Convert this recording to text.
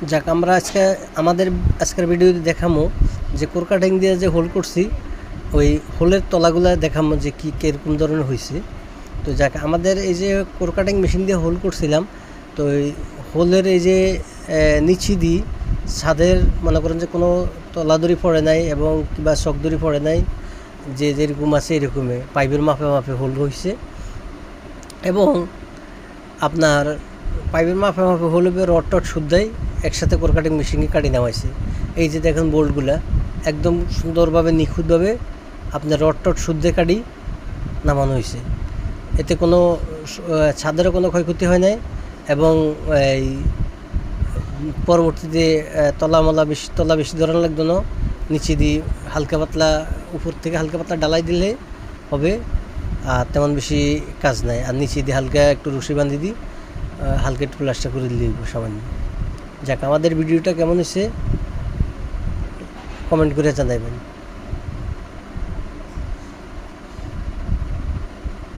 যাক আমরা আজকের ভিডিওতে দেখামো যে কোর কাটিং দিয়ে যে হোল করছি ওই হোলের তলাগুলা দেখামো যে কি কিরকম ধরনের হয়েছে। তো যাক আমাদের এই যে কোর কাটিং মেশিন দিয়ে হোল করছিলাম, তো এই হোলের এই যে নিচি দিয়ে ছাদের মনে করেন যে কোনো তলাদড়ি পড়ে নাই এবং কিংবা চকদড়ি পড়ে নাই, যে যেরকম আছে এরকমই পাইপের মাপে মাপে হোল হয়েছে এবং আপনার পাইপের মাপে মাপে হলে রড টড শুদ্ধাই একসাথে কোর কাটিং মেশিনে কাটি নেওয়াইছে। এই যে দেখেন বোল্টগুলা একদম সুন্দরভাবে নিখুঁতভাবে আপনার রড টড শুদ্ধে কাটি নামানো হয়েছে। এতে কোনো ছাদেরও কোনো ক্ষয়ক্ষতি হয় নাই এবং এই পরবর্তীতে তলা বেশি ধরানো লাগতো না, নিচে দিয়ে হালকা পাতলা উপর থেকে হালকা পাতলা ডালাই দিলে হবে, আর তেমন বেশি কাজ নাই। আর নিচে দিয়ে হালকা একটু রশি বান্ধি দিই, হালকা একটু প্লাস্টার করে দিলে সামান্য। যাক আমাদের ভিডিওটা কেমন হয়েছে কমেন্ট করে জানাবেন।